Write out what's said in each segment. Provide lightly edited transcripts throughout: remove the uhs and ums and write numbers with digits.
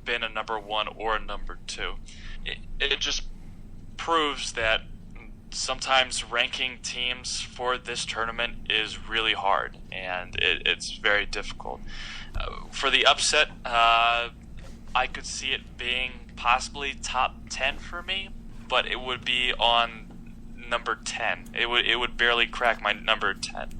been a number 1 or a number 2. It just proves that sometimes ranking teams for this tournament is really hard, and it's very difficult. For the upset, I could see it being possibly top 10 for me, but it would be on number 10. It would barely crack my number 10.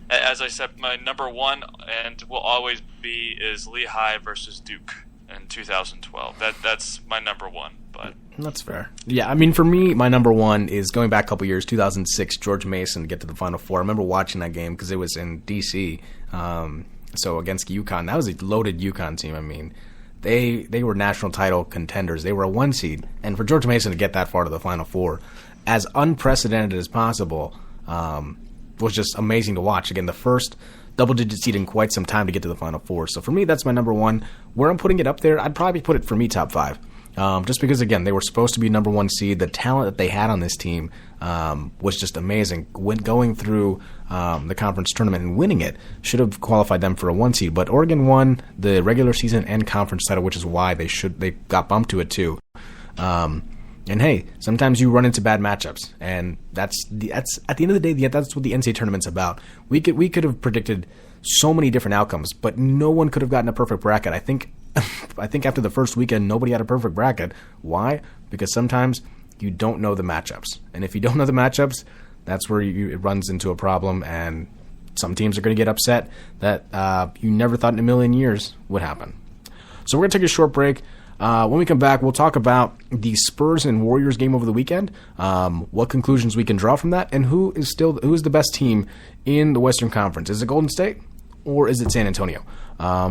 As I said, my number 1 and will always be is Lehigh versus Duke in 2012. That's my number 1. But that's fair. Yeah, I mean, for me, my number 1 is going back a couple years, 2006, George Mason to get to the Final Four. I remember watching that game because it was in D.C., so against UConn. That was a loaded UConn team. I mean, they were national title contenders. They were a 1 seed. And for George Mason to get that far to the Final Four, as unprecedented as possible, was just amazing to watch. Again, the first double-digit seed in quite some time to get to the Final Four. So for me, that's my number 1. Where I'm putting it up there, I'd probably put it, for me, top 5. Just because, again, they were supposed to be number 1 seed. The talent that they had on this team was just amazing. Going through the conference tournament and winning it should have qualified them for a 1 seed. But Oregon won the regular season and conference title, which is why they got bumped to it too. And hey, sometimes you run into bad matchups, and that's at the end of the day, that's what the NCAA tournament's about. We could have predicted so many different outcomes, but no one could have gotten a perfect bracket. I think after the first weekend, nobody had a perfect bracket. Why? Because sometimes you don't know the matchups, and if you don't know the matchups, that's where it runs into a problem, and some teams are going to get upset that you never thought in a million years would happen. So we're going to take a short break. When we come back, we'll talk about the Spurs and Warriors game over the weekend, what conclusions we can draw from that, and who is the best team in the Western Conference. Is it Golden State or is it San Antonio?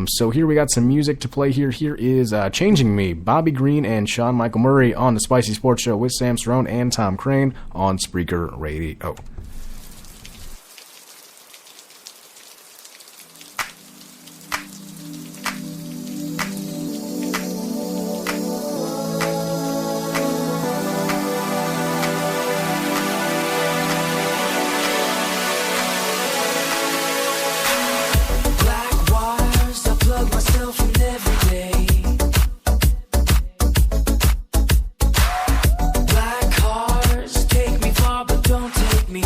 So here we got some music to play here. Here is Changing Me, Bobby Green and Sean Michael Murray on the Spicy Sports Show with Sam Cerrone and Tom Crane on Spreaker Radio. Black cars take me far, but don't take me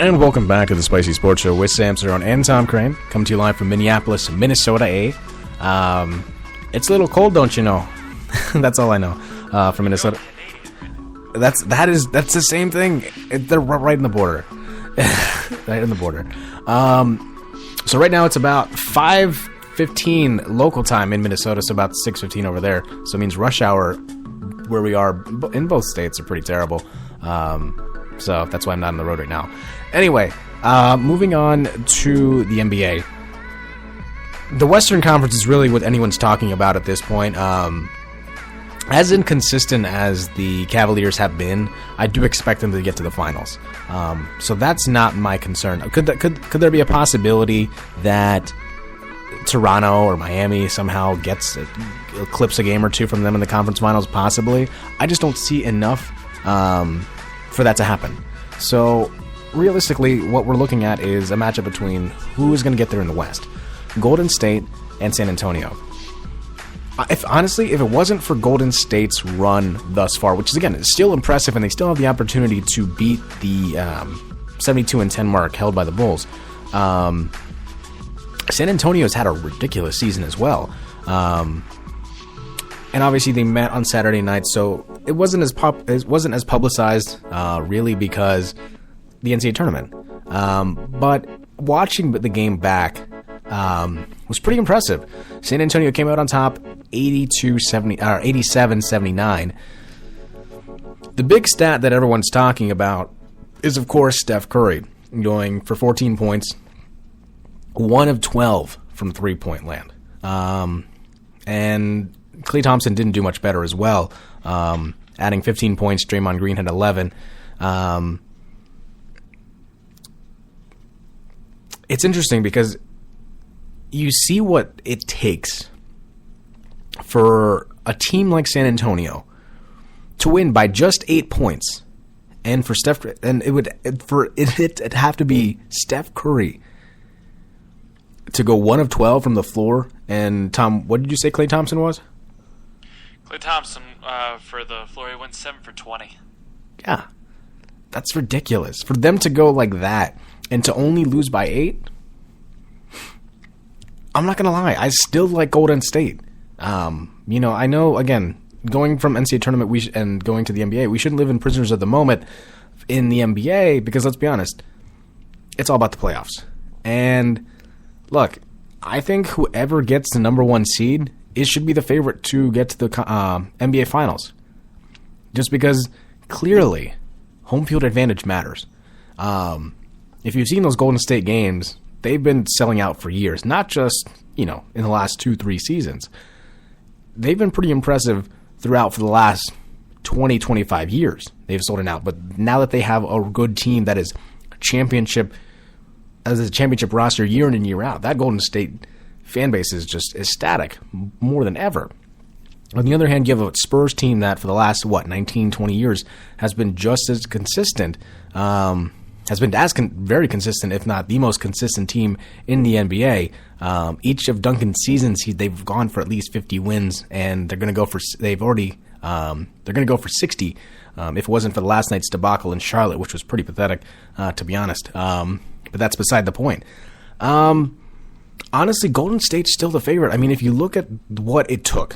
And welcome back to the Spicy Sports Show with Sam Cerrone and Tom Crane, coming to you live from Minneapolis, Minnesota, It's a little cold, don't you know? That's all I know from Minnesota. That's the same thing. They're right in the border. Right in the border. So right now it's about 5:15 local time in Minnesota, so about 6:15 over there. So it means rush hour where we are in both states are pretty terrible. So that's why I'm not on the road right now. Anyway, moving on to the NBA. The Western Conference is really what anyone's talking about at this point. As inconsistent as the Cavaliers have been, I do expect them to get to the finals. So that's not my concern. Could there be a possibility that Toronto or Miami somehow clips a game or two from them in the conference finals? Possibly. I just don't see enough for that to happen. So realistically, what we're looking at is a matchup between who is going to get there in the West. Golden State and San Antonio. If it wasn't for Golden State's run thus far, which is, again, is still impressive, and they still have the opportunity to beat the 72-10 mark held by the Bulls, San Antonio's had a ridiculous season as well. And obviously they met on Saturday night, so it wasn't as publicized, really, because the NCAA tournament. But watching the game back was pretty impressive. San Antonio came out on top, 87-79. The big stat that everyone's talking about is, of course, Steph Curry going for 14 points, 1 of 12 from three-point land. And Klay Thompson didn't do much better as well, adding 15 points. Draymond Green had 11. It's interesting because you see what it takes for a team like San Antonio to win by just 8 points, and for Steph, and it'd have to be Steph Curry to go 1 of 12 from the floor. And Tom, what did you say Klay Thompson was? Klay Thompson for the floor, he went 7 for 20. Yeah, that's ridiculous for them to go like that and to only lose by 8. I'm not gonna lie, I still like Golden State. I know, again, going from NCAA tournament and going to the NBA, we shouldn't live in prisoners of the moment in the NBA because, let's be honest, it's all about the playoffs. And look, I think whoever gets the number 1 seed, it should be the favorite to get to the NBA Finals. Just because, clearly, home field advantage matters. If you've seen those Golden State games, they've been selling out for years. Not just, in the last 2-3 seasons. They've been pretty impressive throughout for the last 20-25 years. They've sold it out. But now that they have a good team that is a championship roster year in and year out, that Golden State fan base is just ecstatic more than ever. On the other hand, you have a Spurs team that for the last, 19-20 years has been just as consistent, has been very consistent, if not the most consistent team in the NBA. Each of Duncan's seasons, they've gone for at least 50 wins, and they're going to go for 60. If it wasn't for the last night's debacle in Charlotte, which was pretty pathetic, to be honest. But that's beside the point. Honestly, Golden State's still the favorite. I mean, if you look at what it took,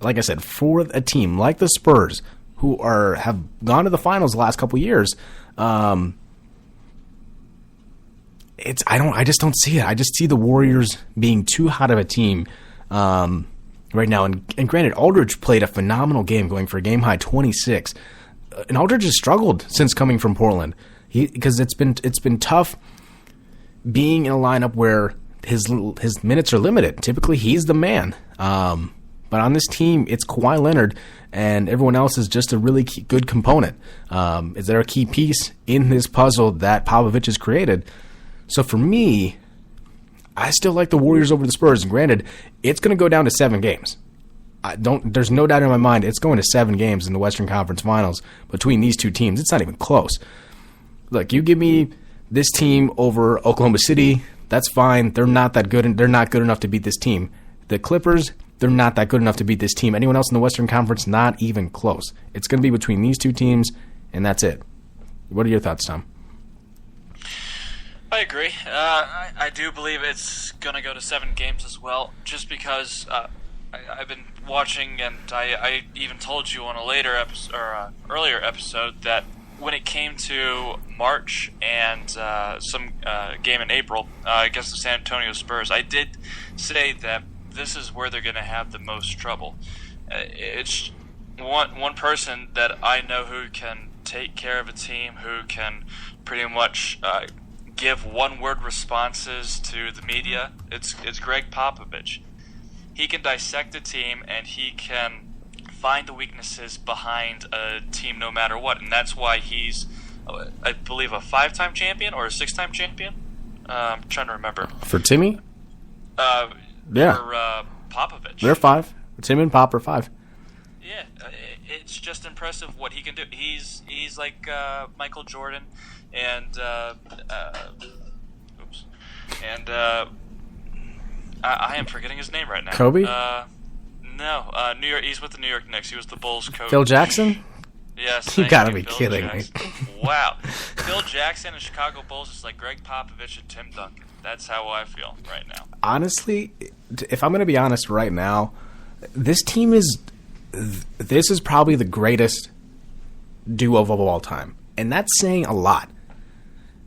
like I said, for a team like the Spurs, who have gone to the finals the last couple years, I just don't see it. I just see the Warriors being too hot of a team right now. And granted, Aldridge played a phenomenal game, going for a game-high 26. And Aldridge has struggled since coming from Portland because it's been tough being in a lineup where his minutes are limited. Typically, he's the man. But on this team, it's Kawhi Leonard, and everyone else is just a really good component. Is there a key piece in this puzzle that Popovich has created? So for me, I still like the Warriors over the Spurs. And granted, it's going to go down to 7 games. There's no doubt in my mind it's going to 7 games in the Western Conference Finals between these two teams. It's not even close. Look, you give me this team over Oklahoma City, that's fine. They're not that good, and they're not good enough to beat this team. The Clippers, they're not that good enough to beat this team. Anyone else in the Western Conference, not even close. It's going to be between these two teams, and that's it. What are your thoughts, Tom? I agree. I do believe it's going to go to 7 games as well, just because I've been watching, and I even told you on a later episode, or earlier episode, that when it came to March and some game in April against the San Antonio Spurs, I did say that this is where they're going to have the most trouble. It's one person that I know who can take care of a team, who can pretty much give one-word responses to the media. It's Greg Popovich. He can dissect a team, and he can find the weaknesses behind a team no matter what, and that's why he's, I believe, a 5-time champion or a 6-time champion. I'm trying to remember. For Timmy? Yeah. For Popovich. They're 5. Tim and Pop are 5. Yeah, it's just impressive what he can do. He's like Michael Jordan, and I am forgetting his name right now. Kobe? No, New York. He's with the New York Knicks. He was the Bulls coach. Phil Jackson? Yes. You gotta be Phil kidding Jackson. me. Wow. Phil Jackson and Chicago Bulls is like Greg Popovich and Tim Duncan. That's how I feel right now. Honestly, if I'm going to be honest right now, this team is probably the greatest duo of all time. And that's saying a lot.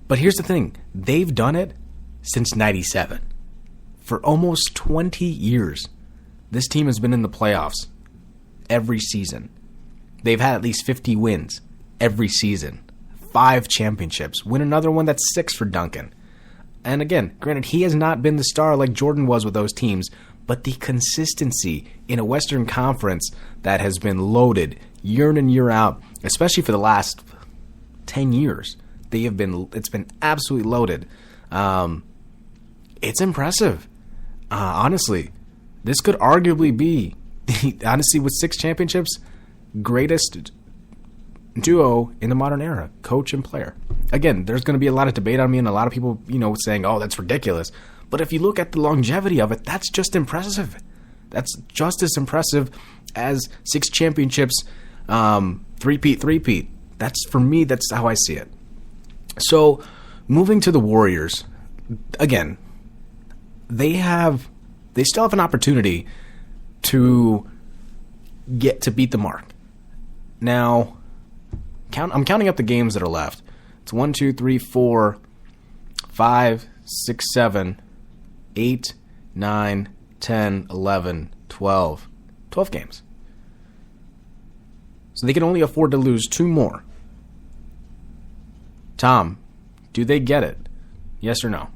But here's the thing. They've done it since 97. For almost 20 years, this team has been in the playoffs every season. They've had at least 50 wins every season. 5 championships. Win another one, that's 6 for Duncan. And again, granted, he has not been the star like Jordan was with those teams, but the consistency in a Western Conference that has been loaded year in and year out, especially for the last 10 years, it's been absolutely loaded. It's impressive. Honestly, this could arguably be, honestly, with 6 championships, greatest duo in the modern era, coach and player. Again, there's going to be a lot of debate on me and a lot of people, saying, oh, that's ridiculous. But if you look at the longevity of it, that's just impressive. That's just as impressive as 6 championships, three-peat. For me, that's how I see it. So, moving to the Warriors, again, they still have an opportunity to get to beat the mark. Now, I'm counting up the games that are left. It's 1, 2, 3, 4, 5, 6, 7, 8, 9, 10, 11, 12. 12 games. So they can only afford to lose 2 more. Tom, do they get it? Yes or no?